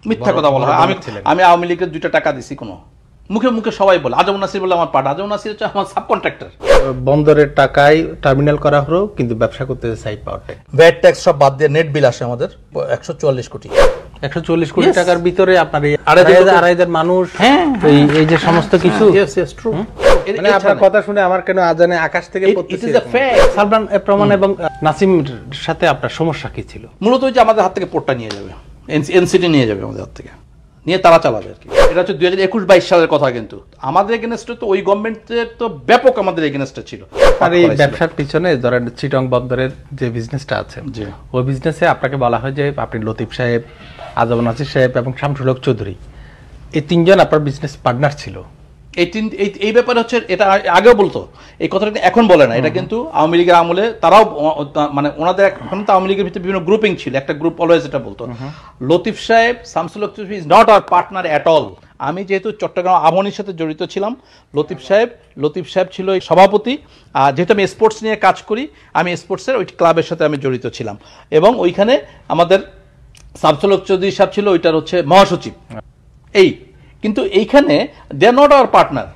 মিথ্যা কথা বলা হয়। আমি আওয়ামী লীগের 2টা টাকা দিছি, কোনো মুখে মুখে সবাই বলে। আজম নাসির বলে আমার পার্ট, আজম নাসির হচ্ছে আমার সাবকন্ট্রাক্টর। বন্দরের টাকায় টার্মিনাল করা হলো, কিন্তু ব্যবসা করতে সাইড পাওয়ারটেক। ভ্যাট ট্যাক্স সব বাদ দিয়ে নেট বিল আসে আমাদের 144 কোটি। 140 কোটি টাকার ভিতরে আপনার এই 2,500 মানুষ, এই যে সমস্ত কিছু। মানে আপনার কথা শুনে আমার কেন আজানে আকাশ থেকে পড়তেছে। সালমান প্রমাণ এবং নাসিমের সাথে আপনার সমস্যা কি ছিল? মূলত ওই যে আমাদের হাত থেকে পোর্টটা নিয়ে যাবে, এনসিটি নিয়ে যাবে আমাদের হাত থেকে, নিয়ে তারা চালাবে আর কি। এটা হচ্ছে 2021-22 সালের কথা। কিন্তু আমাদের এগেনস্টে তো ওই গভর্নমেন্টের তো ব্যাপক আমাদের এগেনস্টে ছিল। আর এই ব্যবসার পিছনে ধরেন চিটং বন্দরের যে বিজনেসটা আছে, ওই বিজনেসে আপনাকে বলা হয় যে আপনি লতিফ সাহেব, আজম নাসির সাহেব এবং শামসুল হক চৌধুরী, এই 3জন আপনার বিজনেস পার্টনার ছিল। এই ব্যাপারে হচ্ছে, এটা আগেও বলতো, এই কথাটা এখন বলে না। এটা কিন্তু আওয়ামী লীগের আমলে তারাও, মানে ওনাদের এখন তো আওয়ামী লীগের ভিতরে বিভিন্ন গ্রুপিং ছিল, একটা গ্রুপ অলওয়েজ এটা বলতো লতিফ সাহেব, Shamsul Haque Chowdhury is not our partner at all. আমি যেহেতু চট্টগ্রাম আবাহনীর সাথে জড়িত ছিলাম, লতিফ সাহেব ছিল সভাপতি। আর যেহেতু আমি স্পোর্টস নিয়ে কাজ করি, আমি স্পোর্টসের ওই ক্লাবের সাথে আমি জড়িত ছিলাম, এবং ওইখানে আমাদের শামসুল হক চৌধুরী সাহেব ছিল ওইটার হচ্ছে মহাসচিব। কিন্তু এইখানে দে আর নট আওয়ার পার্টনার।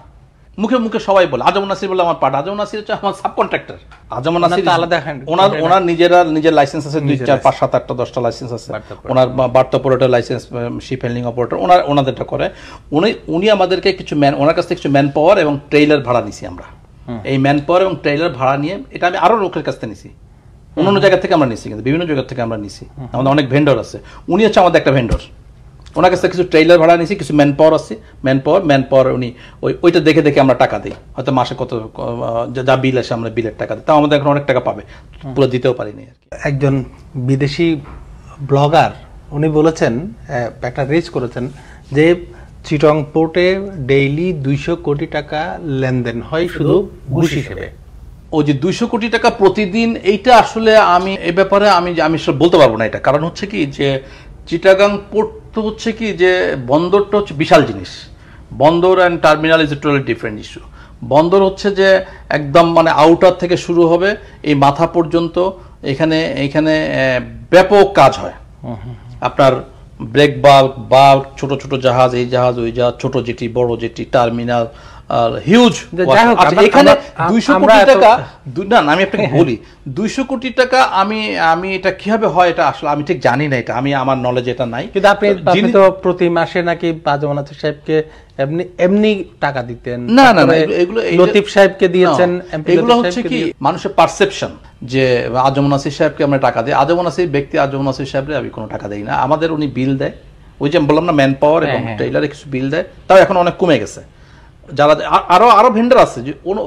মুখে মুখে সবাই বলে আজম নাসির বলে আমার পার্ট, আজম নাসির হচ্ছে আমার সাবকন্ট্রাক্টর। আজম নাসির আলাদা, ওনার নিজের লাইসেন্স আছে 2, 4, 5, 7, 8, 10টা লাইসেন্স আছে। ওনার বার্তা operator licence, ship handling operator, ওনাদেরটা করে। উনি আমাদেরকে কিছু ওনার কাছ থেকে কিছু ম্যান পাওয়ার এবং ট্রেইলার ভাড়া নিছি আমরা। এই ম্যান পাওয়ার এবং ট্রেইলার ভাড়া নিয়ে, এটা আমি আরো লোকের কাছ থেকে নিছি, অন্য জায়গা থেকে আমরা নিছি, কিন্তু বিভিন্ন জায়গা থেকে আমরা নিছি। আমাদের অনেক ভেন্ডর আছে, উনি হচ্ছে আমাদের একটা ভেন্ডর। ওনার কাছে কিছু ট্রেইলার ভাড়া নিয়েছি, কিছু ম্যান পাওয়ার আছে, ম্যান পাওয়ার উনি ওইটা দেখে দেখে আমরা টাকা দিই। হয়তো মাসে কত যা বিল আসে আমরা বিলের টাকা দিই, তাও আমাদের এখন অনেক টাকা পাবে, পুরো দিতেও পারিনি আর কি। একজন বিদেশি ব্লগার উনি বলেছেন, একটা রিচ করেছেন যে চিটং পোর্টে ডেইলি 200 কোটি টাকা লেনদেন হয় শুধু ঘুষ হিসেবে। ওই যে 200 কোটি টাকা প্রতিদিন, এইটা আসলে আমি এই ব্যাপারে আমি বলতে পারবো না এটা। কারণ হচ্ছে কি যে চিটাগাং পোর্ট তো হচ্ছে কি যে বন্দরটা হচ্ছে বিশাল জিনিস। বন্দর and terminal is a totally different issue. বন্দর হচ্ছে যে একদম মানে আউটার থেকে শুরু হবে এই মাথা পর্যন্ত, এখানে ব্যাপক কাজ হয়। আপনার ব্রেক বাল্ক, ছোট ছোট জাহাজ, এই জাহাজ ওই জাহাজ, ছোট জেটি, বড় জেটি, টার্মিনাল, হিউজ। এখানে 200 কোটি টাকা, না আমি আপনাকে বলি 200 কোটি টাকা আমি এটা কিভাবে হয় এটা আসলে আমি ঠিক জানি না। এটা আমি আমার নলেজ এটা নাই। কিন্তু আপনি তো প্রতি মাসে নাকি আজম নাসির সাহেবকে এমনি টাকা দিতেন? না, এগুলো লতিফ সাহেবকে দিয়েছেন। এগুলো হচ্ছে কি মানুষের পারসেপশন যে আজম নাসির সাহেবকে আমরা টাকা দিই। আজম নাসির ব্যক্তি, আজম নাসির সাহেবরে আমি কোনো টাকা দেই না। আমাদের উনি বিল দেয়, ওই যে বললাম না ম্যান পাওয়ার এবং ট্রেইলারে কিছু বিল দেয়, তাও এখন অনেক কমে গেছে। যারা আরো ভেন্ডার আছে,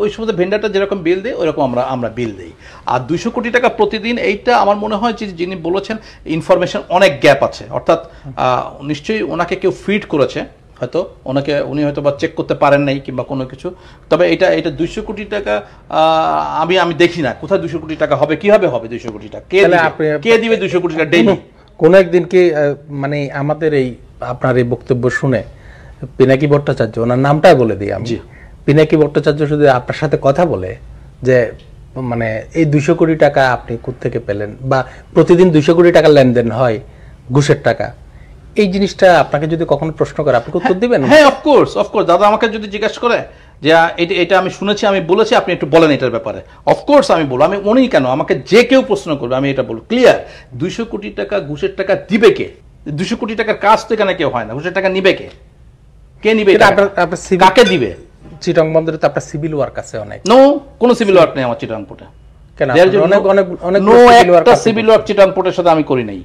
ওই সময় ভেন্ডারটা যেরকম বিল দেয় ওইরকম আমরা বিল দিই। আর 200 কোটি টাকা প্রতিদিন, এইটা আমার মনে হয় যে যিনি বলেছেন ইনফরমেশন অনেক গ্যাপ আছে। অর্থাৎ নিশ্চয়ই ওনাকে কেউ ফিড করেছে, হয়তো উনি হয়তো বা চেক করতে পারেন নাই কিংবা কোনো কিছু। তবে এটা 200 কোটি টাকা আমি দেখি না কোথায় 200 কোটি টাকা হবে, কিভাবে হবে 200 কোটি টাকা, কে দিবে 200 কোটি টাকা ডেইলি? কোন একদিন কি মানে আমাদের এই আপনার এই বক্তব্য শুনে পিনাকি ভট্টাচার্য, ওনার নামটা বলে দিই আমি, পিনাকি ভট্টাচার্য শুধু আপনার সাথে কথা বলে যে মানে এই 200 কোটি টাকা আপনি কোত্থেকে পেলেন, বা প্রতিদিন 200 কোটি টাকা লেনদেন হয় ঘুষের টাকা, এই জিনিসটা আপনাকে যদি কখনো প্রশ্ন করে আপনি উত্তর দিবেন? হ্যাঁ, অফকোর্স। দাদা আমাকে যদি জিজ্ঞাসা করে যে এটা আমি শুনেছি, আমি বলেছি, আপনি একটু বলেন এটার ব্যাপারে, অফকোর্স আমি বলবো। আমি উনি কেন, আমাকে যে কেউ প্রশ্ন করবে আমি এটা বলবো ক্লিয়ার। 200 কোটি টাকা ঘুষের টাকা দিবে কে? 200 কোটি টাকার কাজ তো এখানে কেউ হয় না। ঘুষের টাকা নিবে কে? নিবে? কাকে দিবে? চিটং বন্দরে তো আপনার সিভিল ওয়ার্ক আছে অনেক। নো, কোনো সিভিল ওয়ার্ক নেই আমার চিটং পোর্টে। কেন? একটা সিভিল ওয়ার্ক চিটং পোর্টের সাথে আমি করি নাই,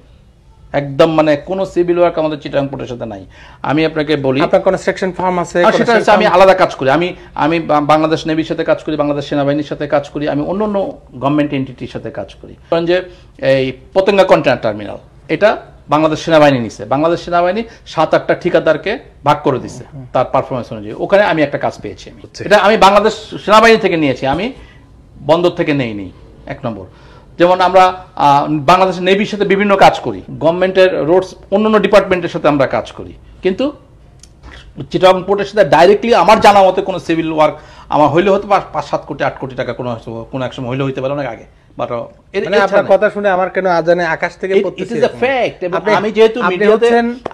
একদম মানে কোনো সিভিল ওয়ার্ক আমাদের চিটং পোর্টের সাথে নাই। আমি আপনাকে বলি, আপনার কনস্ট্রাকশন ফার্ম আছে, সেটা হচ্ছে আমি আলাদা কাজ করি। আমি বাংলাদেশ নেভির সাথে কাজ করি, বাংলাদেশ সেনাবাহিনীর সাথে কাজ করি, আমি অন্য গভর্নমেন্ট এন্টিটির সাথে কাজ করি। কারণ যে এই পতেঙ্গা কন্টেনার টার্মিনাল, এটা বাংলাদেশ সেনাবাহিনী নিছে। বাংলাদেশ সেনাবাহিনী 7-8টা ঠিকাদারকে ভাগ করে দিচ্ছে তার পারফরমেন্স অনুযায়ী। ওখানে আমি একটা কাজ পেয়েছি। এটা আমি বাংলাদেশ সেনাবাহিনী থেকে নিয়েছি, আমি বন্দর থেকে নেইনি। 1 নম্বর, যেমন আমরা বাংলাদেশ নেভির সাথে বিভিন্ন কাজ করি, গভর্নমেন্টের রোডস অন্যান্য ডিপার্টমেন্টের সাথে আমরা কাজ করি, কিন্তু চিটাগং পোর্টের সাথে ডাইরেক্টলি আমার জানা মতে কোনো সিভিল ওয়ার্ক আমার হইলে হয়তো 5-7 কোটি 8 কোটি টাকা কোনো এক সময় হইলে হইতে পারে, অনেক আগে বাট মানে আপনার কথা শুনে আমার কেন আজানে আকাশ থেকে পড়তেছে। It is a fact. আমি যেহেতু মিডিয়াতে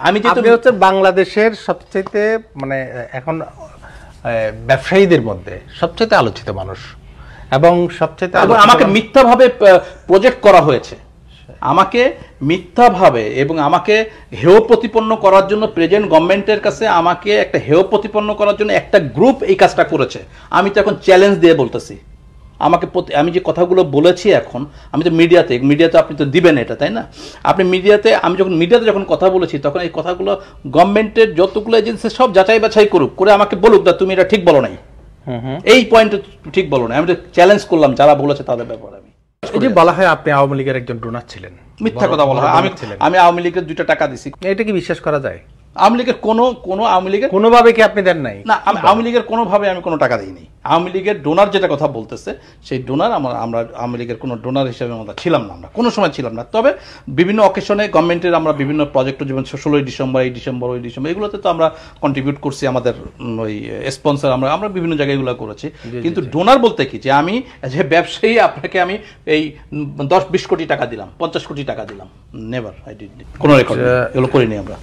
আপনি হচ্ছেন বাংলাদেশের সবচেয়ে মানে এখন ব্যবসায়ীদের মধ্যে সবচেয়ে আলোচিত মানুষ এবং সবচেয়ে আমাকে মিথ্যাভাবে প্রজেক্ট করা হয়েছে, আমাকে মিথ্যাভাবে এবং আমাকে হেয় প্রতিপন্ন করার জন্য প্রেজেন্ট গভর্নমেন্টের কাছে আমাকে একটা হেয় প্রতিপন্ন করার জন্য একটা গ্রুপ এই কাজটা করেছে। আমি তো এখন চ্যালেঞ্জ দিয়ে বলতেছি, আমাকে আমি যে কথাগুলো বলেছি এখন, আমি তো মিডিয়াতে আপনি তো দিবেন এটা, তাই না? আপনি মিডিয়াতে, আমি যখন মিডিয়াতে যখন কথা বলেছি তখন এই কথাগুলো গভর্নমেন্টের যতগুলো এজেন্সি সব যাচাই বাছাই করুক, করে আমাকে বলুক দা তুমি এটা ঠিক বলো নাই, এই পয়েন্টে ঠিক বলো না। আমি তো চ্যালেঞ্জ করলাম যারা বলেছে তাদের ব্যাপারে। আমি এই যে বলা হয় আপনি আওয়ামী লীগের একজন ডোনার ছিলেন, মিথ্যা কথা বলা হয়। আমি আওয়ামী লীগের 2টা টাকা দিছি, এটা কি বিশ্বাস করা যায়? আওয়ামী লীগের আওয়ামী লীগের কোনোভাবে কি আপনি দেন নাই? না, আওয়ামী লীগের কোনোভাবে আমি কোনো টাকা দিইনি। আওয়ামী লীগের ডোনার যেটা কথা বলতেছে, সেই ডোনার আমরা আওয়ামী লীগের কোনো ডোনার হিসেবে আমরা ছিলাম না, আমরা কোনো সময় ছিলাম না। তবে বিভিন্ন অকেশনে গভর্নমেন্টের আমরা বিভিন্ন প্রজেক্ট, যেমন 16ই ডিসেম্বর, এই ডিসেম্বর, ওই ডিসেম্বর, এগুলোতে তো আমরা কন্ট্রিবিউট করছি, আমাদের ওই স্পন্সর আমরা বিভিন্ন জায়গায় এগুলো করেছি। কিন্তু ডোনার বলতে কি, যে আমি যে ব্যবসায়ী আপনাকে আমি এই 10-20 কোটি টাকা দিলাম, 50 কোটি টাকা দিলাম, নেভার, আই ডিড কোনো রেকর্ড এগুলো করিনি আমরা।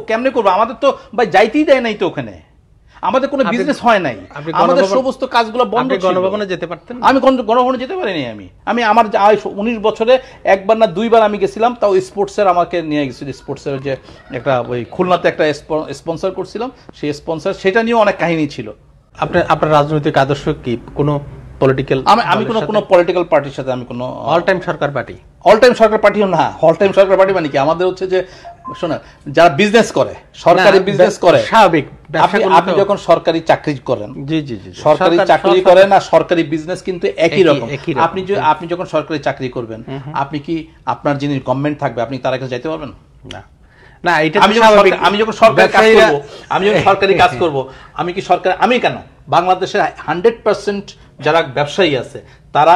কেমনে করবো? আমাদের তো ভাই যাইতেই দেয় নাই তো ওখানে, আমাদের কোনো বিজনেস হয় নাই, আমাদের সমস্ত কাজগুলো বন্ধ ছিল। গণভবনে যেতে পারতেন? আমি গণভবনে যেতে পারিনি। আমি আমার 19 বছরে একবার না 2বার আমি গেছিলাম, তাও স্পোর্টসের আমাকে নিয়ে গেছিল। স্পোর্টসের যে একটা ওই খুলনাতে একটা স্পন্সর করছিলাম, সেই স্পন্সর, সেটা নিয়েও অনেক কাহিনী ছিল। আপনার রাজনৈতিক আদর্শ কি? কোনো পলিটিক্যাল? আমি কোনো পলিটিক্যাল পার্টির সাথে আমি কোনো অল টাইম সরকার পার্টি? অল টাইম সরকার পার্টিও না। অল টাইম সরকার পার্টি মানে কি, আমাদের হচ্ছে যে শোনা, যারা বিজনেস করে, সরকারি বিজনেস করে, স্বাভাবিক। আপনি যখন সরকারি চাকরি করেন, জি, সরকারি চাকরি করেন আর সরকারি বিজনেস কিন্তু একই রকম। আপনি যখন সরকারি চাকরি করবেন, আপনি কি আপনার যিনি গভর্নমেন্ট থাকবে, আপনি তার কাছে যাইতে পারবেন না? না, এটা আমি যখন সরকারি কাজ করব, আমি কি সরকার, আমি কেন, বাংলাদেশের 100% যারা ব্যবসায়ী আছে, তারা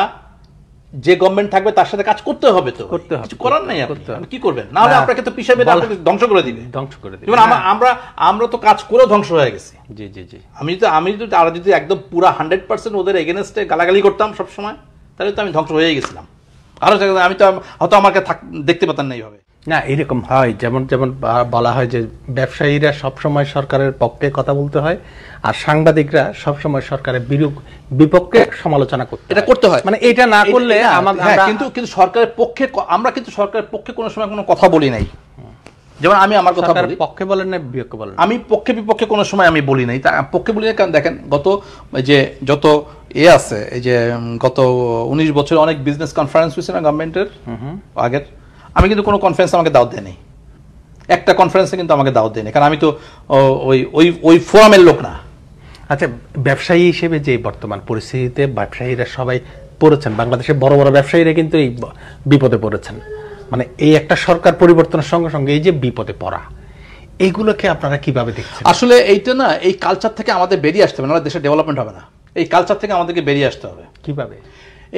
যে গভর্নমেন্ট থাকবে তার সাথে কাজ করতে হবে, তো কিছু করার নাই। আপনি কি করবেন? না হলে আপনাকে তো পিছাবে, আপনাকে ধ্বংস করে দিবে। যেমন আমরা তো কাজ করে ধ্বংস হয়ে গেছি। আমি যদি একদম পুরো 100% ওদের এগেনস্টে গালাগালি করতাম সব সময়, তাহলে তো আমি ধ্বংস হয়ে গেছিলাম। আরো আমি তো হয়তো আমাকে দেখতে পেতাম না এইভাবে। না, এরকম হয়, যেমন বলা হয় যে ব্যবসায়ীরা সবসময় সরকারের পক্ষে কথা বলতে হয়, আর সাংবাদিকরা সবসময় সরকারের বিপক্ষে সমালোচনা করতে হয়। মানে এটা না করলে কিন্তু সরকারের পক্ষে, আমরা কিন্তু সরকারের পক্ষে কোনো সময় কোনো কথা বলি নাই। যেমন আমি আমার কথা বলি, পক্ষে বলেন না বিপক্ষে বলেন, আমি পক্ষে বিপক্ষে কোনো সময় আমি বলি নাই। পক্ষে বলি না, কারণ দেখেন যত আছে, এই যে গত 19 বছর অনেক বিজনেস কনফারেন্স হয়েছে না গভর্নমেন্টের আগের, আমি কিন্তু কোনো কনফারেন্স আমাকে দাওয়াত দেয়নি, একটা কনফারেন্সে কিন্তু আমাকে দাওয়াত দেয়নি, কারণ আমি তো ওই ফোরামের লোক না। আচ্ছা, ব্যবসায়ী হিসেবে যে বর্তমান পরিস্থিতিতে ব্যবসায়ীরা সবাই পড়েছেন, বাংলাদেশের বড় বড় ব্যবসায়ীরা কিন্তু এই বিপদে পড়েছেন, মানে এই একটা সরকার পরিবর্তনের সঙ্গে সঙ্গে এই যে বিপদে পড়া, এইগুলোকে আপনারা কিভাবে দেখছেন? আসলে এইটা না, এই কালচার থেকে আমাদের বেরিয়ে আসতে হবে, নাহলে দেশের ডেভেলপমেন্ট হবে না। এই কালচার থেকে আমাদেরকে বেরিয়ে আসতে হবে। কিভাবে?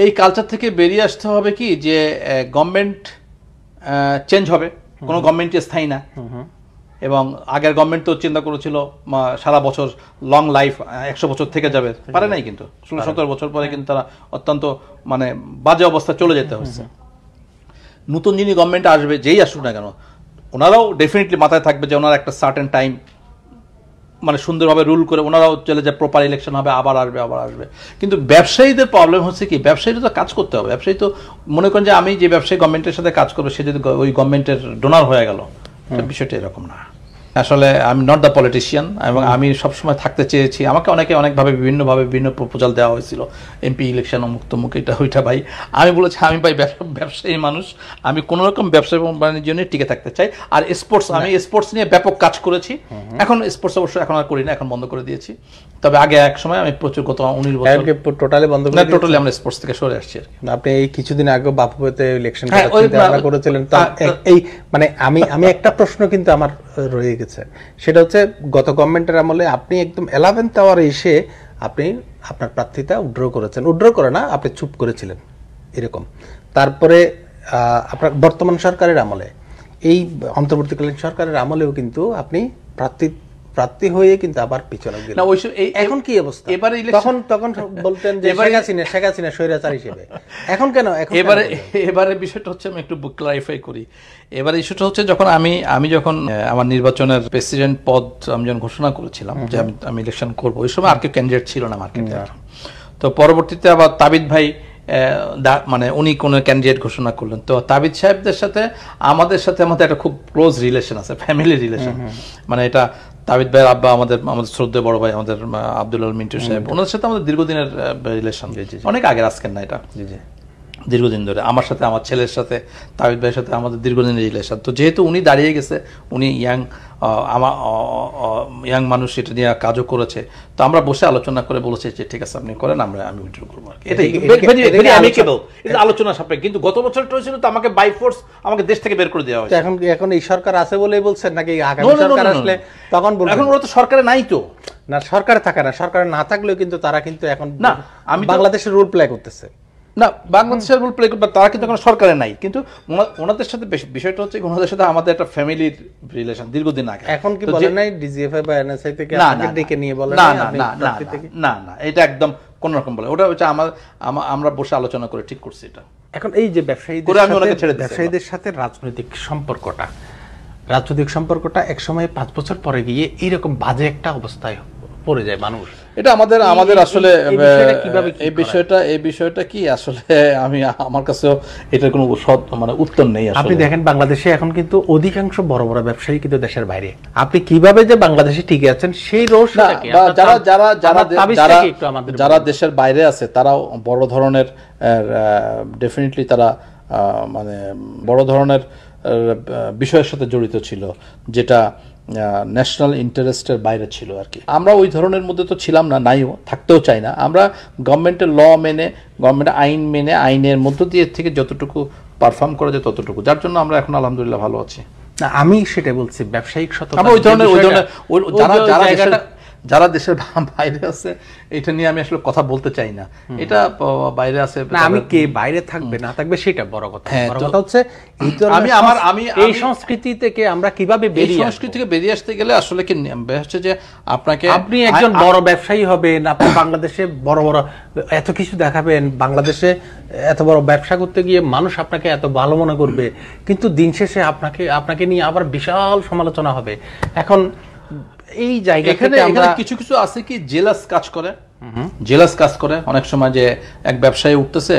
এই কালচার থেকে বেরিয়ে আসতে হবে কি, যে গভর্নমেন্ট চেঞ্জ হবে, কোনো গভর্নমেন্টই স্থায়ী না। এবং আগের গভর্নমেন্ট তো চিন্তা করেছিল সারা বছর লং লাইফ, 100 বছর থেকে যাবে, পারে নাই। কিন্তু 16-17 বছর পরে কিন্তু তারা অত্যন্ত মানে বাজে অবস্থা চলে যেতে হচ্ছে। নতুন যিনি গভর্নমেন্ট আসবে, যেই আসুক না কেন, ওনারাও ডেফিনেটলি মাথায় থাকবে যে ওনারা একটা সার্টেন টাইম মানে সুন্দরভাবে রুল করে ওনারাও চলে যায়, প্রপার ইলেকশন হবে, আবার আসবে। কিন্তু ব্যবসায়ীদের প্রবলেম হচ্ছে কি, ব্যবসায়ীদের তো কাজ করতে হবে। ব্যবসায়ী তো মনে করেন যে আমি যে ব্যবসায়ী গভর্নমেন্টের সাথে কাজ করবো, সে যদি ওই গভর্নমেন্টের ডোনার হয়ে গেল, বিষয়টা এরকম না। আসলে আমি নট দ্য পলিটিশিয়ান, এবং আমি সবসময় থাকতে চেয়েছি। আমাকে অনেকভাবে বিভিন্ন প্রপোজাল দেওয়া হয়েছিল, এমপি ইলেকশন, অমুক তমুক, এটা ওইটা। ভাই আমি বলেছি, আমি ভাই ব্যবসায়ী মানুষ, আমি কোনো রকম ব্যবসা বাণিজ্য নিয়ে টিকে থাকতে চাই। আর আমি স্পোর্টস নিয়ে ব্যাপক কাজ করেছি। এখন স্পোর্টস অবশ্য এখন আর করি না, এখন বন্ধ করে দিয়েছি। তবে আগে এক সময় আমি প্রচুর, গত 19 বছর টোটালি বন্ধ করে, টোটালি আমরা স্পোর্টস থেকে সরে আসছি। আপনি এই কিছুদিন আগে বাফুফেতে ইলেকশন করেছিলেন, এই মানে আমি একটা প্রশ্ন কিন্তু আমার রয়ে গেছে, সেটা হচ্ছে গত গভর্নমেন্টের আমলে আপনি একদম 11th আওয়ারে এসে আপনি আপনার প্রার্থিতা উইথড্র করে না, আপনি চুপ করেছিলেন এরকম। তারপরে আপনার বর্তমান সরকারের আমলে, এই অন্তর্বর্তীকালীন সরকারের আমলেও কিন্তু আপনি প্রার্থী হয়ে কিন্তু আবার পিছনে গেল। না ওই এখন কি অবস্থা? এবারে তখন বলতেন যে শেখ হাসিনা স্বৈরাচার হিসেবে, এখন কেন? এবারে বিষয়টা হচ্ছে, আমি একটু ক্লারিফাই করি। এবারে ইস্যুটা হচ্ছে, যখন আমি যখন আমার নির্বাচনের প্রেসিডেন্ট পদ আমি যখন ঘোষণা করেছিলাম যে আমি ইলেকশন করবো, ওই সময় আর কেউ ক্যান্ডিডেট ছিল না মার্কেটে। তো পরবর্তীতে আবার তাবিদ ভাই মানে উনি কোন ক্যান্ডিডেট ঘোষণা করলেন। তো তাবিদ সাহেবদের সাথে আমাদের একটা খুব ক্লোজ রিলেশন আছে, ফ্যামিলি রিলেশন। মানে এটা তাবিদ ভাইয়ের আব্বা আমাদের শ্রদ্ধেয় বড় ভাই আমাদের আব্দুল আল মিন্টু সাহেব, ওনাদের সাথে আমাদের দীর্ঘদিনের রিলেশন, অনেক আগের, আজকের না, এটা দীর্ঘদিন ধরে। আমার সাথে, আমার ছেলের সাথে, তাবিদ ভাইয়ের সাথে আমাদের দীর্ঘদিনের রিলেশন। তো যেহেতু উনি দাঁড়িয়ে গেছে, উনি ইয়াং মানুষ, এটা নিয়ে কাজও করেছে, তো আমরা বসে আলোচনা করে বলেছি যে ঠিক আছে আপনি করেন, আমি উইথড্র করবো আর কি। এটা আলোচনা সাপেক্ষে। কিন্তু গত বছরটা হয়েছিল তো আমাকে বাই ফোর্স আমাকে দেশ থেকে বের করে দেওয়া হয়েছে। এখন এই সরকার আছে বলেই বলছেন নাকি আগামী সরকার আসলে তখন বলবেন? এখন ওরা তো সরকারে নাই, তো না, সরকারে থাকে না, সরকারে না থাকলেও কিন্তু তারা কিন্তু এখন না, আমি বাংলাদেশের রোল প্লে করতেছে না, বাংলাদেশের রোল প্লে করবে, তারা কিন্তু এখন সরকারে নাই। কিন্তু ওনাদের সাথে বিষয়টা হচ্ছে, ওনাদের সাথে আমাদের একটা ফ্যামিলির রিলেশন দীর্ঘদিন আগে। এখন কি বলেন নাই ডিজিএফআই বা এনএসআই থেকে আপনাকে ডেকে নিয়ে বলেন? না, এটা একদম কোন রকম বলে, ওটা হচ্ছে আমরা বসে আলোচনা করে ঠিক করছি এটা। এখন এই যে ব্যবসায়ীদের সাথে রাজনৈতিক সম্পর্কটা একসময় 5 বছর পরে গিয়ে এইরকম বাজে একটা অবস্থায় পড়ে যায় মানুষ। এটা আমাদের আসলে এই বিষয়টা কি আসলে আমার কাছেও এটার কোনো মানে উত্তর নেই। আপনি দেখেন বাংলাদেশে এখন কিন্তু অধিকাংশ বড় বড় ব্যবসায়ী কিন্তু দেশের বাইরে। আপনি কিভাবে যে বাংলাদেশে টিকে আছেন সেই রহস্যটাকে যারা দেশের বাইরে আছে তারাও বড় ধরনের ডেফিনেটলি তারা মানে বড় ধরনের বিষয়ের সাথে জড়িত ছিল, যেটা ন্যাশনাল ইন্টারেস্টের বাইরে ছিল আর কি। আমরা ওই ধরনের মধ্যে তো ছিলাম না, নাইও, থাকতেও চাই না। আমরা গভর্নমেন্টের ল মেনে, গভর্নমেন্টের আইন মেনে, আইনের মধ্য দিয়ে থেকে যতটুকু পারফর্ম করা যায় ততটুকু, যার জন্য আমরা এখন আলহামদুলিল্লাহ ভালো আছি। না, আমি সেটাই বলছি, ব্যবসায়িক সততা, ওই ধরনের যারা দেশের বাইরে আছে এটা নিয়ে আমি আসলে কথা বলতে চাই না। এটা বাইরে আছে, আমি কে বাইরে থাকবে না থাকবে সেটা বড় কথা। বড় কথা হচ্ছে এই সংস্কৃতি থেকে আমরা কিভাবে বেরিয়ে আসতে গেলে আসলে কি হচ্ছে যে আপনি একজন বড় ব্যবসায়ী হবেন, আপনি বাংলাদেশে বড় বড় এত কিছু দেখাবেন, বাংলাদেশে এত বড় ব্যবসা করতে গিয়ে মানুষ আপনাকে এত ভালো মনে করবে, কিন্তু দিন শেষে আপনাকে নিয়ে আবার বিশাল সমালোচনা হবে। এখন এই জায়গা থেকে আমরা কিছু আছে কি জেলাস কাজ করে অনেক সময়, যে এক ব্যবসায়ী উঠতেছে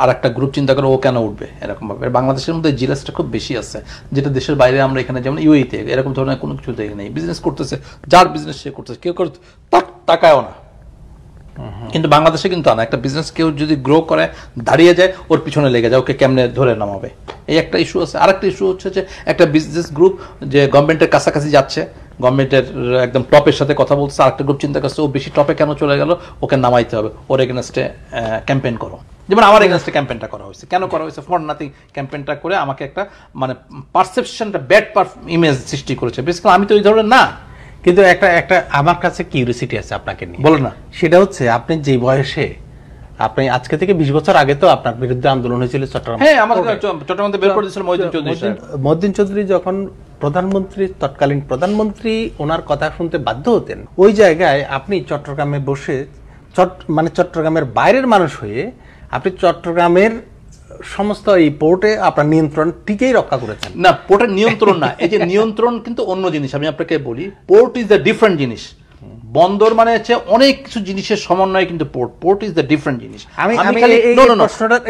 আর একটা গ্রুপ চিন্তা করে ও কেন উঠবে, এরকম ভাবে। বাংলাদেশের মধ্যে জেলাসটা খুব বেশি আছে, যেটা দেশের বাইরে আমরা এখানে যেমন ইউএইতে এরকম ধরনের কোনো কিছু দেখি নেই। বিজনেস করতেছে, যার বিজনেস সে করতেছে, কেউ তাকায়ও না। কিন্তু বাংলাদেশে কিন্তু না, একটা বিজনেস কেউ যদি গ্রো করে দাঁড়িয়ে যায়, ওর পিছনে লেগে যায়, ওকে কেমনে ধরে নামাবে, এই একটা ইস্যু আছে। আরেকটা ইস্যু হচ্ছে যে একটা বিজনেস গ্রুপ যে গভর্নমেন্টের কাছাকাছি যাচ্ছে, গভর্নমেন্টের একদম টপের সাথে কথা বলছে, আরেকটা গ্রুপ চিন্তা করছে ও বেশি টপে কেন চলে গেল, ওকে নামাইতে হবে, ওর এগেনস্টে ক্যাম্পেইন করো। যেমন আমার এগেনস্টে ক্যাম্পেইনটা করা হয়েছে, কেন করা হয়েছে? ফর নাথিং ক্যাম্পেইনটা করে আমাকে একটা মানে পারসেপশনটা ব্যাড ইমেজ সৃষ্টি করেছে। বেসিক্যালি আমি তো ওই ধরনের না। কিন্তু একটা আমার কাছে কিউরিওসিটি আছে আপনাকে নিয়ে। বলেন না। সেটা হচ্ছে আপনি যে বয়সে, আপনি আজকে থেকে 20 বছর আগে তো আপনার বিরুদ্ধে আন্দোলন হয়েছিল চট্টগ্রাম। হ্যাঁ, আমাদের চট্টগ্রাম থেকে বের করে দিয়েছিল মহিউদ্দিন চৌধুরী যখন তৎকালীন প্রধানমন্ত্রী ওনার কথা শুনতে বাধ্য হতেন, ওই জায়গায় আপনি চট্টগ্রামে বসে মানে চট্টগ্রামের বাইরের মানুষ হয়ে আপনি চট্টগ্রামের সমস্ত এই পোর্টে আপনার নিয়ন্ত্রণ টিকেই রক্ষা করেছেন। না, পোর্টের নিয়ন্ত্রণ না, এই যে নিয়ন্ত্রণ কিন্তু অন্য জিনিস। আমি আপনাকে বলি, পোর্ট ইজ দ্য ডিফারেন্ট জিনিস। বন্দর মানে হচ্ছে অনেক কিছু জিনিসের সমন্বয়, কিন্তু পোর্ট ইজ দ্য ডিফারেন্ট জিনিস। আমি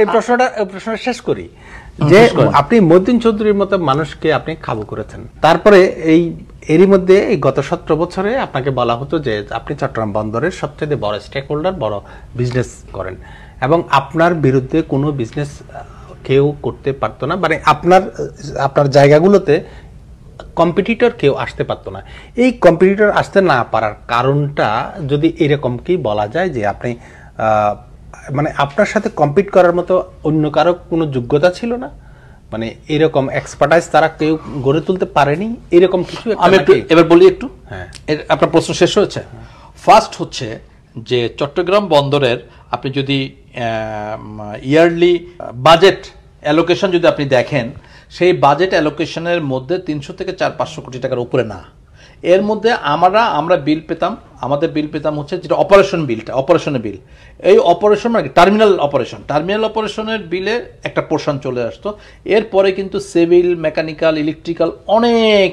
এই প্রশ্নটা শেষ করি যে আপনি মহিউদ্দিন চৌধুরীর মতো মানুষকে আপনি কাবু করেছেন, তারপরে এরই মধ্যে এই গত 17 বছরে আপনাকে বলা হতো যে আপনি চট্টগ্রাম বন্দরের সবচেয়ে বড় স্টেক হোল্ডার, বড় বিজনেস করেন, এবং আপনার বিরুদ্ধে কোনো বিজনেস কেউ করতে পারতো না, মানে আপনার জায়গাগুলোতে কম্পিটিটর কেউ আসতে পারতো না। এই কম্পিটিটর আসতে না পারার কারণটা যদি এরকম কি বলা যায় যে আপনি মানে আপনার সাথে কম্পিট করার মতো অন্য কারো কোনো যোগ্যতা ছিল না, মানে এরকম এক্সপার্টাইজ তারা কেউ গড়ে তুলতে পারেনি, এরকম কিছু? আমি এবার বলি একটু। হ্যাঁ, আপনার প্রশ্ন শেষ হয়েছে। ফার্স্ট হচ্ছে যে চট্টগ্রাম বন্দরের আপনি যদি ইয়ারলি বাজেট অ্যালোকেশন যদি আপনি দেখেন, সেই বাজেট অ্যালোকেশনের মধ্যে 300 থেকে 400-500 কোটি টাকার উপরে না। এর মধ্যে আমরা বিল পেতাম, আমাদের বিল পেতাম হচ্ছে যেটা অপারেশনের বিল, এই অপারেশন মানে টার্মিনাল অপারেশনের বিলে একটা পোর্শন চলে আসতো। এরপরে কিন্তু সিভিল, মেকানিক্যাল, ইলেকট্রিক্যাল অনেক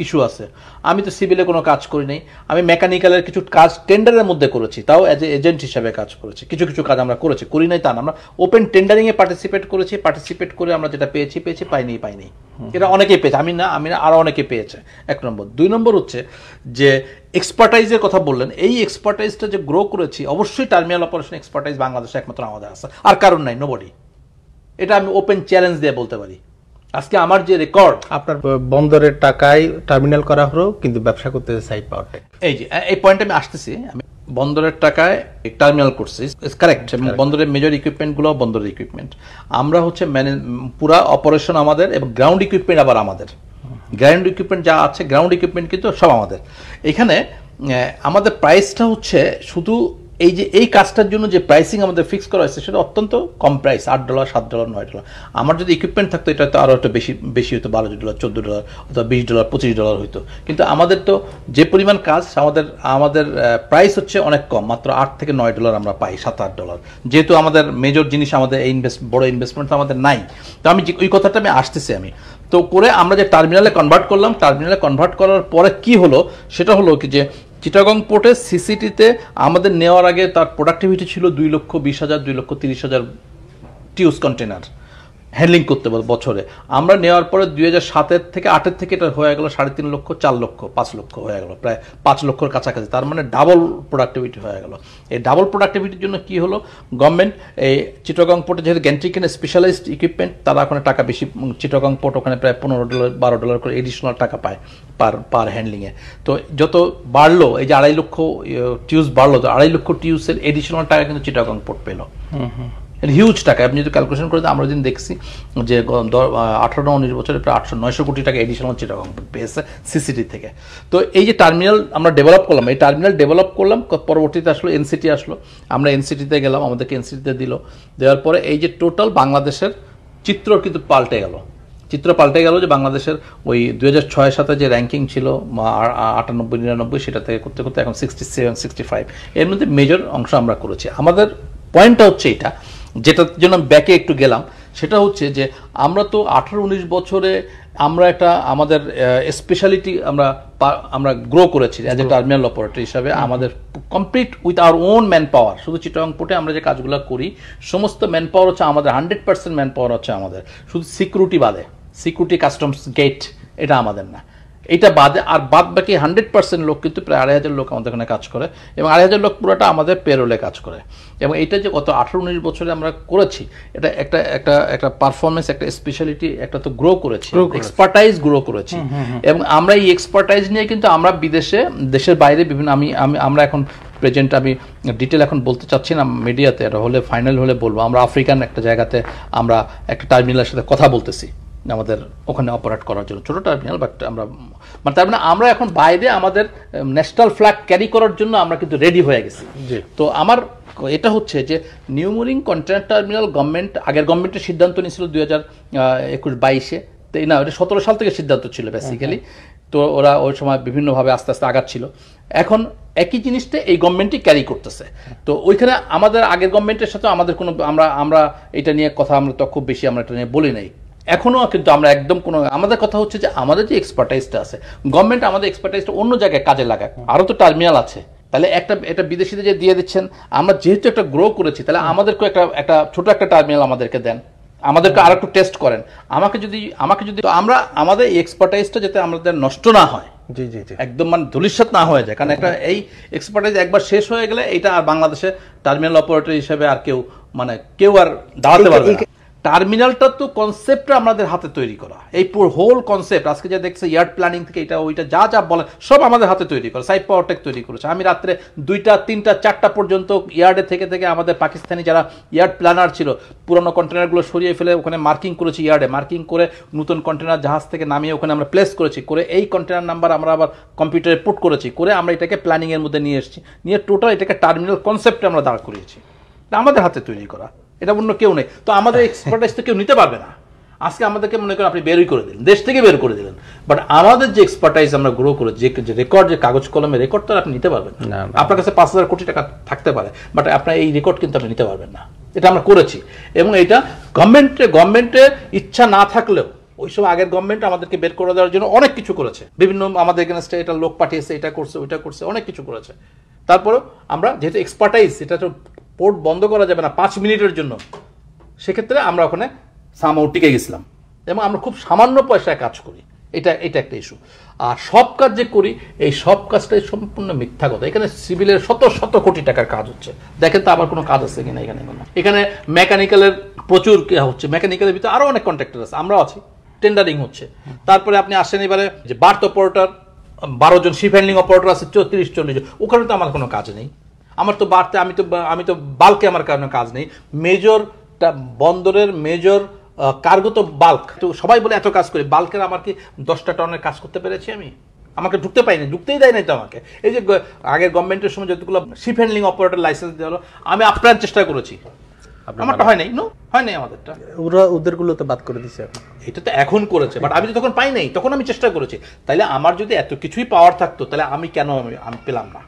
ইস্যু আছে। আমি তো সিভিলে কোনো কাজ করি নাই, আমি মেকানিক্যালের কিছু কাজ টেন্ডারের মধ্যে করেছি, তাও অ্যাজ এ এজেন্ট হিসাবে কাজ করেছি। কিছু কাজ আমরা করি নাই তা না, আমরা ওপেন টেন্ডারিংয়ে পার্টিসিপেট করে আমরা যেটা পেয়েছি পাইনি। এটা অনেকেই পেয়েছে, আমি না আরও অনেকে পেয়েছে, 1 নম্বর। 2 নম্বর হচ্ছে যে এক্সপার্টাইজের কথা বললেন, এই এক্সপার্টাইজটা যে গ্রো করেছি, অবশ্যই টার্মিনাল অপারেশন এক্সপার্টাইজ বাংলাদেশে একমাত্র আমাদের আছে, আর কারণ নাই, নোবডি। এটা আমি ওপেন চ্যালেঞ্জ দিয়ে বলতে পারি। আজকে আমার যে রেকর্ড, আপনার বন্দরের টাকায় টার্মিনাল করা হলো, কিন্তু ব্যবসা করতে সাইড পাওয়ারটেক, এই পয়েন্টে আমি আসতেছি। আমি বন্দরের টাকায় টার্মিনাল করছি, কারেক্ট। বন্দরের মেজর ইকুইপমেন্টগুলো বন্দরের ইকুইপমেন্ট, আমরা হচ্ছে পুরা অপারেশন আমাদের, এবং গ্রাউন্ড ইকুইপমেন্ট আবার আমাদের। গ্রাউন্ড ইকুইপমেন্ট যা আছে, গ্রাউন্ড ইকুইপমেন্ট কিন্তু সব আমাদের। এখানে আমাদের প্রাইসটা হচ্ছে শুধু এই কাজটার জন্য যে প্রাইসিং আমাদের ফিক্স করা হয়েছে সেটা অত্যন্ত কম প্রাইস, $8, $7, $9। আমার যদি ইকুইপমেন্ট থাকতো এটা তো আরও একটা বেশি হতো, $12, $14 অথবা $20, $25 হইতো। কিন্তু আমাদের তো যে পরিমাণ কাজ, আমাদের প্রাইস হচ্ছে অনেক কম, মাত্র $8 থেকে $9 আমরা পাই, $7-8। যেহেতু আমাদের মেজর জিনিস, আমাদের এই বড় ইনভেস্টমেন্ট আমাদের নাই। তো ওই কথাটা আমি আসতেছি। তো করে আমরা যে টার্মিনালে কনভার্ট করলাম, টার্মিনালে কনভার্ট করার পরে কি হলো, সেটা হলো কি যে চিটাগং পোর্টে সিসিটিতে আমাদের নেওয়ার আগে তার প্রোডাক্টিভিটি ছিল 2,20,000 2,30,000 টিউস কন্টেনার হ্যান্ডলিং করতে বছরে। আমরা নেওয়ার পরে 2007 থেকে 8 থেকে এটা হয়ে গেল 3.5 লক্ষ, 4 লক্ষ, 5 লক্ষ হয়ে গেল, প্রায় 5 লক্ষর কাছাকাছি। তার মানে ডাবল প্রোডাক্টিভিটি হয়ে গেল। এই ডাবল প্রোডাক্টিভিটির জন্য কি হলো, গভর্নমেন্ট এই চিটাগং পোর্টে যেহেতু গ্যান্ট্রিকেন স্পেশালাইজড ইকুইপমেন্ট, তারা ওখানে টাকা বেশি, চিটাগং পোর্ট ওখানে প্রায় $15, $12 করে এডিশনাল টাকা পায় পার হ্যান্ডলিংয়ে। তো যত বাড়লো, এই যে 2.5 লক্ষ টিউস বাড়লো, তো 2.5 লক্ষ টিউসের এডিশনাল টাকা কিন্তু চিটাগং পোর্ট পেলো। হিউজ টাকা। আপনি যদি ক্যালকুলেশন করে, আমরা যদি দেখছি যে 18-19 বছরে প্রায় 800-900 কোটি টাকা এডিশনাল চিটাগং পেয়েছে সিসিটি থেকে। তো এই যে টার্মিনাল আমরা ডেভেলপ করলাম, এই টার্মিনাল ডেভেলপ করলাম, পরবর্তীতে আসলো এনসিটি আসলো, আমরা এনসিটিতে গেলাম, আমাদেরকে এনসিটিতে দেওয়ার পরে এই যে টোটাল বাংলাদেশের চিত্র কিন্তু পাল্টে গেল যে বাংলাদেশের ওই 2006-07 যে র্যাঙ্কিং ছিল 98-99, সেটা থেকে করতে করতে এখন 67-65, এর মধ্যে মেজর অংশ আমরা করেছি। আমাদের পয়েন্টটা হচ্ছে এটা, যেটার জন্য ব্যাকে একটু গেলাম, সেটা হচ্ছে যে আমরা তো 18-19 বছরে আমরা একটা আমাদের স্পেশালিটি আমরা গ্রো করেছি অ্যাজ এ টার্মিনাল অপারেটর হিসাবে। আমাদের complete with our own man power, শুধু চিটাগং পোর্টে আমরা যে কাজগুলো করি সমস্ত ম্যান পাওয়ার হচ্ছে আমাদের, 100% ম্যান পাওয়ার হচ্ছে আমাদের, শুধু সিকিউরিটি বাদে, সিকিউরিটি কাস্টমস গেট এটা আমাদের না, এটা বাদে আর বাদ বাকি 100% লোক কিন্তু প্রায় 2,500 লোক আমাদের এখানে কাজ করে, এবং 2,500 লোক পুরোটা আমাদের পেরোলে কাজ করে। এবং এটা যে গত 18-19 বছরে আমরা করেছি, এটা একটা পারফরমেন্স, একটা স্পেশালিটি, একটা তো গ্রো করেছি, এক্সপার্টাইজ গ্রো করেছি। এবং আমরা এই এক্সপার্টাইজ নিয়ে কিন্তু আমরা দেশের বাইরে বিভিন্ন আমরা এখন প্রেজেন্ট, আমি ডিটেল এখন বলতে চাচ্ছি না মিডিয়াতে, এটা হলে ফাইনাল হলে বলবো। আমরা আফ্রিকান একটা জায়গাতে আমরা একটা টার্মিনালের সাথে কথা বলতেছি আমাদের ওখানে অপারেট করার জন্য, ছোট টার্মিনাল, বাট আমরা মানে তার মানে আমরা এখন বাইরে আমাদের ন্যাশনাল ফ্ল্যাগ ক্যারি করার জন্য আমরা কিন্তু রেডি হয়ে গেছি। তো আমার এটা হচ্ছে যে নিউমোরিং কন্টেনার টার্মিনাল আগের গভর্নমেন্টের সিদ্ধান্ত নিয়েছিল 2021-22-এ, না এটা 17 সাল থেকে সিদ্ধান্ত ছিল বেসিক্যালি। তো ওরা ওই সময় বিভিন্নভাবে আস্তে আস্তে আগাচ্ছিল। এখন একই জিনিসটা এই গভর্নমেন্টই ক্যারি করতেছে। তো ওইখানে আমাদের আগের গভর্নমেন্টের সাথে আমাদের কোনো আমরা এটা নিয়ে কথা আমরা তো খুব বেশি আমরা এটা নিয়ে বলি নাই এখনো, কিন্তু আমরা একদম আমাদের কথা হচ্ছে যে আমাদের যে এক্সপার্টাইজটা আছে, গভর্নমেন্ট আমাদের এক্সপার্টাইজটা অন্য জায়গায় কাজে লাগাক। আরও তো টার্মিনাল আছে, তাহলে এটা বিদেশিদের যে দিয়ে দিচ্ছেন, আমরা যেহেতু একটা গ্রো করেছি, তাহলে আমাদেরকে একটা ছোট একটা টার্মিনাল আমাদেরকে দেন, আমাদেরকে আর একটু টেস্ট করেন। আমাকে যদি আমরা আমাদের এক্সপার্টাইজটা যাতে আমাদের নষ্ট না হয়, একদম মানে ধূলিসাৎ না হয়ে যায়, কারণ একটা এই এক্সপার্টাইজ একবার শেষ হয়ে গেলে এটা আর বাংলাদেশে টার্মিনাল অপারেটর হিসেবে আর কেউ আর দাঁড়াতে পারবে না। টার্মিনালটা তো কনসেপ্টটা আমাদের হাতে তৈরি করা, এই পুরো হোল কনসেপ্ট আজকে যা দেখছে, ইয়ার্ড প্ল্যানিং থেকে এটা ওইটা যা বলে সব আমাদের হাতে তৈরি করা, সাইড পাওয়ারটেক তৈরি করেছে। আমি রাত্রে 2টা 3টা 4টা পর্যন্ত ইয়ার্ডে থেকে আমাদের পাকিস্তানি যারা ইয়ার্ড প্ল্যানার ছিল, পুরোনো কন্টেনারগুলো সরিয়ে ফেলে ওখানে মার্কিং করেছি, ইয়ার্ডে মার্কিং করে নতুন কন্টেনার জাহাজ থেকে নামিয়ে ওখানে আমরা প্লেস করেছি, করে এই কন্টেনার নাম্বার আমরা আবার কম্পিউটারে পুট করেছি, করে আমরা এটাকে প্ল্যানিংয়ের মধ্যে নিয়ে এসেছি, নিয়ে টোটাল এটাকে টার্মিনাল কনসেপ্টে আমরা দাঁড় করিয়েছি। এটা আমাদের হাতে তৈরি করা, এটা অন্য কেউ নেই। তো আমাদের এক্সপার্টাইজ তো কেউ নিতে পারবে না। আজকে আমাদেরকে মনে করেন আপনি বেরই করে দিলেন, দেশ থেকে বের করে দিলেন, বাট আমাদের যে এক্সপার্টাইজ আমরা গ্রো করে যে রেকর্ড, যে কাগজ কলমের রেকর্ড, তো আপনি নিতে পারবেন না। আপনার কাছে 5,000 কোটি টাকা থাকতে পারে, বাট আপনার এই রেকর্ড কিন্তু আপনি নিতে পারবেন না। এটা আমরা করেছি, এবং এটা গভর্নমেন্টের ইচ্ছা না থাকলেও ওই সময় আগের গভর্নমেন্ট আমাদেরকে বের করে দেওয়ার জন্য অনেক কিছু করেছে, বিভিন্ন আমাদের এগেনস্টে এটা লোক পাঠিয়েছে, এটা করছে, ওইটা করছে, অনেক কিছু করেছে। তারপরেও আমরা যেহেতু এক্সপার্টাইজ, এটা তো পোর্ট বন্ধ করা যাবে না 5 মিনিটের জন্য, সেক্ষেত্রে আমরা ওখানে সামহাও টিকে গেছিলাম, এবং আমরা খুব সামান্য পয়সায় কাজ করি। এটা একটা ইস্যু। আর সব কাজ যে করি, এই সব কাজটাই সম্পূর্ণ মিথ্যা কথা। এখানে সিভিলের শত কোটি টাকার কাজ হচ্ছে, দেখেন তো আবার কোনো কাজ আছে কিনা এখানে মেকানিক্যালের প্রচুর হচ্ছে, মেকানিক্যালের ভিতরে আরো অনেক কন্ট্রাক্টর আছে, আমরাও আছি, টেন্ডারিং হচ্ছে। তারপরে আপনি আসেন এবারে যে বার্থ অপারেটর, 12 জন শিপ হ্যান্ডলিং অপারেটর আছে, 34-40 জন, ওখানে তো আমার কোনো কাজ নেই। আমার তো বাড়তে, আমি তো বাল্কে আমার কারণে কাজ নেই। মেজরটা বন্দরের মেজর কার্গো তো বাল্ক, তো সবাই বলে এত কাজ করি, বাল্কের আমার কি 10টা টনের কাজ করতে পেরেছি আমি? আমাকে ঢুকতে পাইনি, ঢুকতেই দেয় নাই তো আমাকে। এই যে আগের গভর্নমেন্টের সময় যতগুলো শিপ হ্যান্ডলিং অপারেটর লাইসেন্স দেওয়া হলো, আমি আপ্রাণ চেষ্টা করেছি, আমারটা হয় নাই, হয় নাই আমাদেরটা। ওদের গুলো তো বাদ করে দিচ্ছে, এটা তো এখন করেছে, বাট আমি তো তখন পাই নাই, তখন আমি চেষ্টা করেছি। তাইলে আমার যদি এত কিছুই পাওয়ার থাকতো, তাহলে আমি কেন আমি পেলাম না?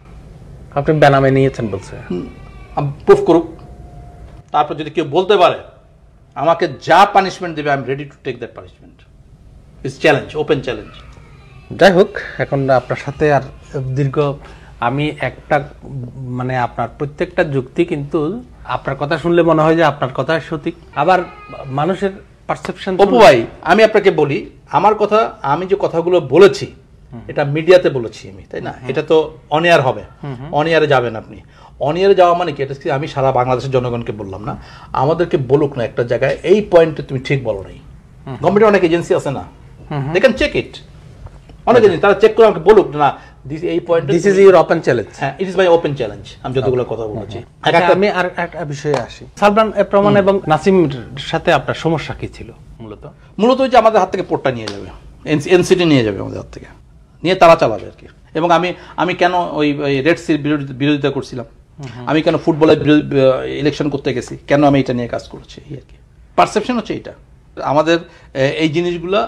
আপনি বেনামে নিয়েছেন বলছে, প্রুফ করুক। তারপর যদি কেউ বলতে পারে আমাকে যা পানিশমেন্ট দেবে, I am ready to take that punishment. It's challenge, open challenge. যাই হোক, এখন আপনার সাথে আর দীর্ঘ, আমি একটা মানে আপনার প্রত্যেকটা যুক্তি কিন্তু আপনার কথা শুনলে মনে হয় যে আপনার কথা সঠিক, আবার মানুষের পারসেপশন। অপু ভাই, আমি আপনাকে বলি, আমার কথা, আমি যে কথাগুলো বলেছি এটা মিডিয়াতে বলেছি আমি, তাই না? এটা তো অন এয়ার হবে, অন এয়ারে যাবেন আপনি। অন এয়ারে যাওয়া মানে কি? এটা আমি সারা বাংলাদেশের জনগণকে বললাম না, আমাদেরকে বলুক না একটা জায়গায় এই পয়েন্টে তুমি ঠিক বলো নাই। গভর্নমেন্টের অনেক এজেন্সি আছে না, দে ক্যান চেক ইট, অনেক এজেন্সি, তারা চেক করে আমাকে বলুক না এই point, this is your open challenge. হ্যাঁ, it is my open challenge. আমি যতগুলো কথা বলেছি। আমি আর একটা বিষয়ে আসি, সালমান প্রমাণ এবং নাসিমের সাথে আপনার সমস্যা কি ছিল? মূলত ওই যে আমাদের হাত থেকে পোর্টটা নিয়ে যাবে, এনসিটি নিয়ে যাবে আমাদের হাত থেকে, নিয়ে তারা চালাবে আর কি। এবং আমি কেন ওই রেড সির বিরোধিতা করছিলাম, আমি কেন ফুটবলের ইলেকশন করতে গেছি, কেন আমি এটা নিয়ে কাজ করছি, এই আর কি। পারসেপশন হচ্ছে এটা। আমাদের এই জিনিসগুলা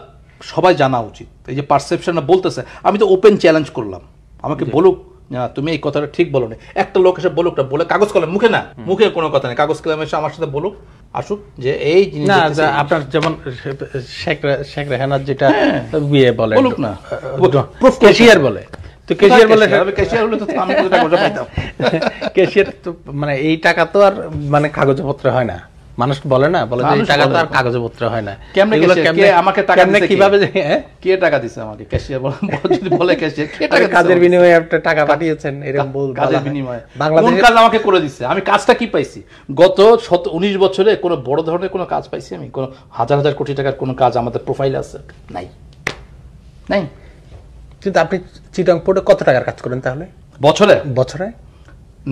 সবাই জানা উচিত। এই যে পারসেপশনটা বলতেছে, আমি তো ওপেন চ্যালেঞ্জ করলাম, আমাকে বলুক না তুমি এই কথাটা ঠিক বলো না। একটা লোক এসে বলুক, বলে কাগজ কলম, মুখে না, মুখে কোনো কথা নেই, কাগজ কলম এসে আমার সাথে বলুক, আসুক যে এই জিনিস। আপনার যেমন শেখ রেহানার যেটা বিয়ে বলে, বলুক না, ক্যাশিয়ার বলে, তো ক্যাশিয়ার বলে, ক্যাশিয়ার হলে তো আমি টাকা পাইতাম। ক্যাশিয়ার তো মানে এই টাকা তো আর মানে কাগজপত্র হয় না, মানুষ বলে না, বলে যে টাকা তো আর কাগজপত্র হয় না। আমাকে টাকা দিছে কিভাবে, কে টাকা দিছে আমাকে? ক্যাশিয়ার যদি বলে ক্যাশিয়ার কে টাকা, কাজের বিনিময়ে আপনি টাকা পাঠিয়েছেন, এরকম বল, কাজের বিনিময়ে বাংলাদেশ কাজ আমাকে করে দিছে, আমি কাজটা কি পাইছি? গত 19 বছরে কোনো বড় ধরনের কোনো কাজ পাইছি আমি? কোনো হাজার কোটি টাকার কোনো কাজ আমাদের প্রোফাইলে আছে? নাই, নাই। কিন্তু আপনি চিটাং পোর্টে কত টাকার কাজ করেন তাহলে বছরে?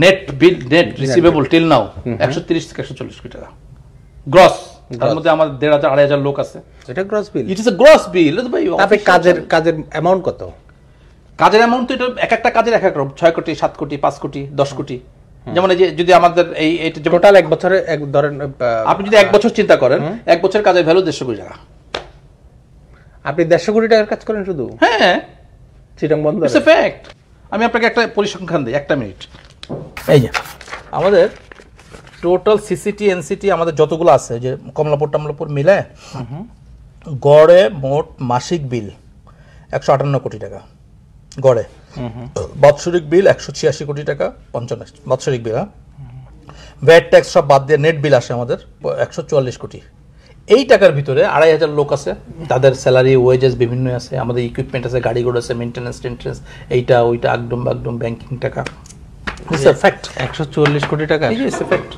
নেট বিল, নেট রিসিভেবল টিল নাও 130 থেকে 140 কোটি টাকা গ্রস। তার মধ্যে আমাদের 1,500-2,500 লোক আছে। এটা gross bill, it is a gross bill. আপনি কাজের অ্যামাউন্ট কত? কাজের অ্যামাউন্ট তো এটা একটা কাজের এক রকম, 6 কোটি, 7 কোটি, 5 কোটি, 10 কোটি। যেমন এই যে যদি আমাদের এই টোটাল এক বছরে ধরেন, আপনি যদি 1 বছর চিন্তা করেন, 1 বছরের কাজের ভ্যালু 150 কোটি টাকা। আপনি 150 কোটি টাকার কাজ করেন শুধু? হ্যাঁ, চিটাং বন্দরে। It's a fact. আমি আপনাকে একটা পরিসংখ্যান দিই, 1 মিনিট। এই যে আমাদের টোটাল সিসিটি এনসিটি আমাদের যতগুলো আছে, যে কমলাপুর মিলে গড়ে মোট মাসিক বিল 158 কোটি টাকা গড়ে। বাৎসরিক বিল 186 কোটি টাকা 55 বাৎসরিক বিল। ভ্যাট ট্যাক্স সব বাদ দিয়ে নেট বিল আসে আমাদের 144 কোটি। এই টাকার ভিতরে 2,500 লোক আছে, তাদের স্যালারি ওয়েজেস বিভিন্ন আছে, আমাদের ইকুইপমেন্ট আছে, গাড়ি ঘোড়া আছে, মেইনটেনেন্স টেন্টেন্স, এইটা ওইটা, একদম ব্যাংকিং টাকা। It's a fact. 140 কোটি টাকা, ইটস এ ফ্যাক্ট।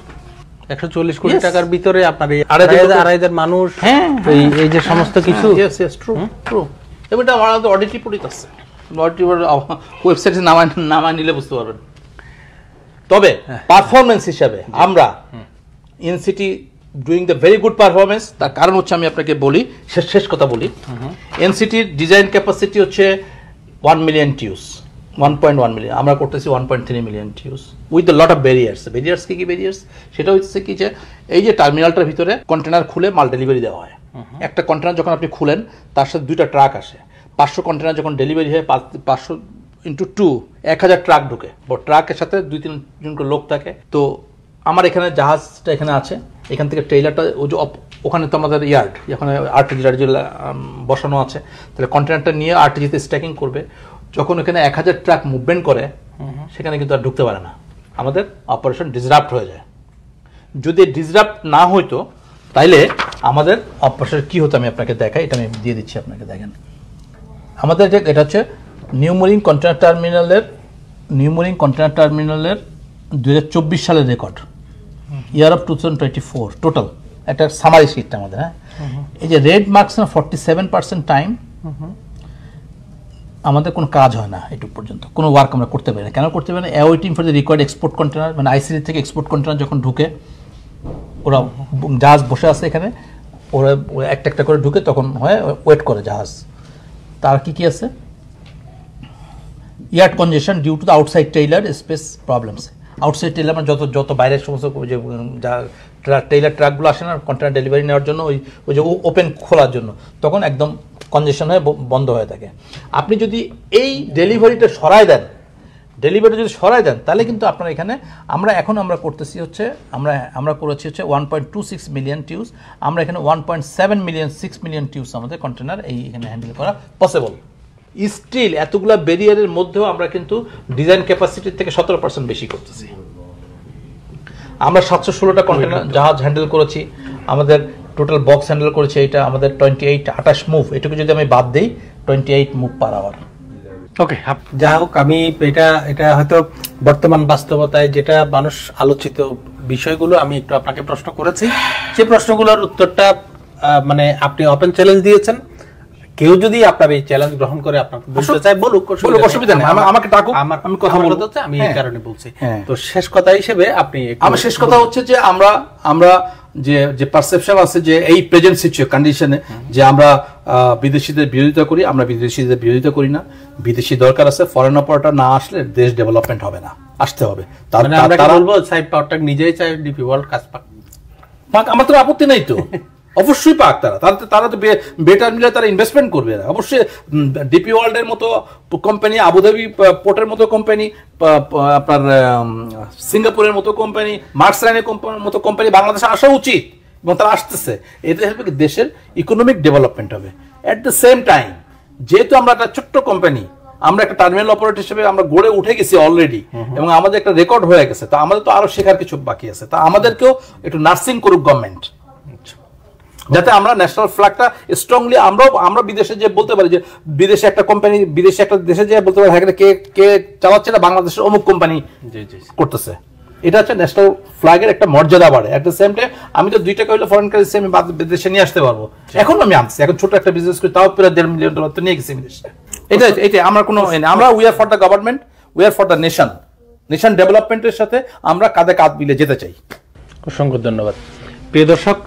140 কোটি টাকার ভিতরে আপনার 2,500 মানুষ, এই যে সমস্ত কিছু। ট্রু। এটা আমাদের অডিট রিপোর্ট আছে, ওয়েবসাইটে নামায় নিলে বুঝতে পারবেন। তবে পারফরমেন্স হিসাবে আমরা NCT doing the very good performance. তার কারণ হচ্ছে, আমি আপনাকে বলি, শেষ কথা বলি, এনসিটির ডিজাইন ক্যাপাসিটি হচ্ছে 1 মিলিয়ন টিউস, 1.1 মিলিয়ন, আমরা করতেছি 1.3 million Tues with lot of barriers. কি ব্যারিয়ার্স? সেটা হচ্ছে কি, যে এই যে টার্মিনালটার ভিতরে কন্টেনার খুলে মাল ডেলিভারি দেওয়া হয়, একটা কন্টেনার যখন আপনি খুলেন তার সাথে 2টা ট্রাক আসে, 500 কন্টেনার যখন ডেলিভারি হয় 500 × 2 1000 ট্রাক ঢুকে, ট্রাকের সাথে 2-3 জন করে লোক থাকে। তো আমার এখানে জাহাজটা এখানে আছে, এখান থেকে ট্রেইলারটা ওই যে ওখানে তো আমাদের ইয়ার্ড, এখানে আরটিজি বসানো আছে, তাহলে কন্টেনারটা নিয়ে আরটিজিতে স্ট্যাকিং করবে। যখন এখানে 1000 ট্রাক মুভমেন্ট করে সেখানে কিন্তু আর ঢুকতে পারে না, আমাদের অপারেশন ডিসরাপ্ট হয়ে যায়। যদি ডিসরাপ্ট না হইতো তাইলে আমাদের অপারেশন কি হতো আমি আপনাকে দেখাই, এটা আমি দিয়ে দিচ্ছি আপনাকে, দেখেন আমাদের এটা হচ্ছে নিউ মেরিন কন্টেনার টার্মিনালের 2024 সালের রেকর্ড, ইয়ার অফ 2024 টোটাল একটা সামারি শিটটা আমাদের। হ্যাঁ, এই যে রেড মার্কস না 47% টাইম আমাদের কোনো কাজ হয় না, এটুকু পর্যন্ত কোনো ওয়ার্ক আমরা করতে পারি না। কেন করতে পারি না? Waiting for the required export container, মানে আইসিডি থেকে এক্সপোর্ট কন্টেনার যখন ঢুকে, ওরা জাহাজ বসে আছে এখানে, ওরা একটা একটা করে ঢুকে তখন হয় ওয়েট করে জাহাজ। তার কি আছে? Yard congestion due to the outside trailer space problems. Outside trailer মানে যত বাইরের সমস্ত যে ট্রেইলার ট্রাকগুলো আসে না কন্টেনার ডেলিভারি নেওয়ার জন্য, ওই যে ওপেন খোলার জন্য, তখন একদম কনজেশন হয়ে বন্ধ হয়ে থাকে। আপনি যদি এই ডেলিভারিটা সরায় দেন, তাহলে কিন্তু আপনার এখানে আমরা করতেছি হচ্ছে আমরা করেছি হচ্ছে 1.26 মিলিয়ন টিউস, আমরা এখানে 1.7 মিলিয়ন 6 মিলিয়ন টিউস আমাদের কন্টেনার এখানে হ্যান্ডেল করা পসিবল। স্টিল এতগুলা ব্যারিয়ারের মধ্যেও আমরা কিন্তু ডিজাইন ক্যাপাসিটির থেকে 17% বেশি করতেছি। আমরা 716টা কন্টেনার জাহাজ হ্যান্ডেল করেছি, আমাদের টোটাল বক্স হ্যান্ডেল করেছি এটা আমাদের 28 মুভ, এটুকু যদি আমি বাদ দিই 28 মুভ পার আওয়ার। ওকে, যা হোক, আমি এটা হয়তো বর্তমান বাস্তবতায় যেটা মানুষ আলোচিত বিষয়গুলো আমি একটু আপনাকে প্রশ্ন করেছি, সেই প্রশ্নগুলোর উত্তরটা মানে আপনি ওপেন চ্যালেঞ্জ দিয়েছেন। কেউ যদি আপনার এই চ্যালেঞ্জ গ্রহণ করে আপনাকে বলতে চায় বলুক, অসুবিধা নেই, আমাকে ডাকুক, আমি কথা বলতে হচ্ছে, আমি এই কারণে বলছি। তো শেষ কথা হিসেবে আপনি, আমার শেষ কথা হচ্ছে যে আমরা যে পারসেপশন আছে যে এই প্রেজেন্ট সিচুয়েশন কন্ডিশনে যে আমরা বিদেশিদের বিরোধিতা করি, আমরা বিদেশিদের বিরোধিতা করি না। বিদেশি দরকার আছে, ফরেন অপারেটর না আসলে দেশ ডেভেলপমেন্ট হবে না, আসতে হবে। তারা বলবো সাইড পাওয়ারটা নিজেই চাই, ডিপি ওয়ার্ল্ড কাজ পাক, আমার তো আপত্তি নাই তো, অবশ্যই পাক। তারা তো বেটার মিলে তারা ইনভেস্টমেন্ট করবে, অবশ্যই ডিপি ওয়ার্ল্ডের মতো কোম্পানি, আবুধাবি পোর্টের মতো কোম্পানি, আপনার সিঙ্গাপুরের মতো কোম্পানি, মার্কস লাইনের মতো কোম্পানি বাংলাদেশে আসা উচিত, এবং তারা আসতেছে। এতে হবে দেশের ইকোনমিক ডেভেলপমেন্ট হবে। এট দ্য সেম টাইম যেহেতু আমরা একটা ছোট্ট কোম্পানি, আমরা একটা টার্মিনাল অপারেটর হিসেবে আমরা গড়ে উঠে গেছি অলরেডি, এবং আমাদের একটা রেকর্ড হয়ে গেছে, তা আমাদের তো আরো শেখার কিছু বাকি আছে। তা আমাদেরকেও একটু নার্সিং করুক গভর্নমেন্ট, যাতে আমরা ন্যাশনাল ফ্ল্যাগটা স্ট্রংলি আমরা বিদেশে যে বলতে পারি যে বিদেশে একটা কোম্পানি, বিদেশে একটা দেশে যে বলতে পারি হ্যাঁ কে চালাচ্ছে না, বাংলাদেশের অমুক কোম্পানি করতেছে। এটা হচ্ছে ন্যাশনাল ফ্ল্যাগের একটা মর্যাদা বাড়ে। এট দ্য সেম টাইম আমি তো 2 টাকা হইলে ফরেন কারেন্সি আমি বিদেশে নিয়ে আসতে পারবো। এখন আমি আনছি, এখন ছোট একটা বিজনেস করি, তাও প্রায় $1.5 মিলিয়ন তো নিয়ে গেছি বিদেশে। এটা আমরা কোনো আমরা we are for the government, we are for the nation ডেভেলপমেন্টের সাথে আমরা কাঁধে কাঁধ মিলে যেতে চাই। অসংখ্য ধন্যবাদ। প্রিয় দর্শক,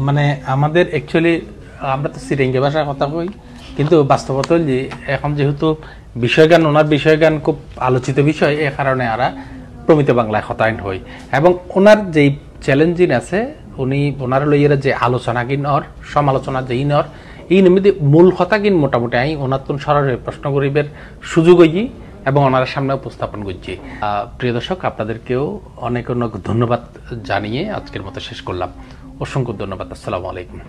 মানে আমাদের অ্যাকচুয়ালি আমরা তো সিরিঙ্গি ভাষায় কথা কই, কিন্তু বাস্তবতা যে এখন যেহেতু ওনার বিষয়জ্ঞান খুব আলোচিত বিষয়, এ কারণে আমরা প্রমিত বাংলায় হতায়ন হই, এবং ওনার যেই চ্যালেঞ্জিং আছে ওনার লইয়ের যে আলোচনা কিনর সমালোচনা যে ইনর এই নিমিত্তে মূল কথা কিন মোটামুটি আমি ওনার তুন সরাসরি প্রশ্ন করিবের সুযোগ হই এবং ওনার সামনে উপস্থাপন করছি। প্রিয় দর্শক, আপনাদেরকেও অনেক অনেক ধন্যবাদ জানিয়ে আজকের মতো শেষ করলাম। অসংখ্য ধন্যবাদ। আসসালামু আলাইকুম।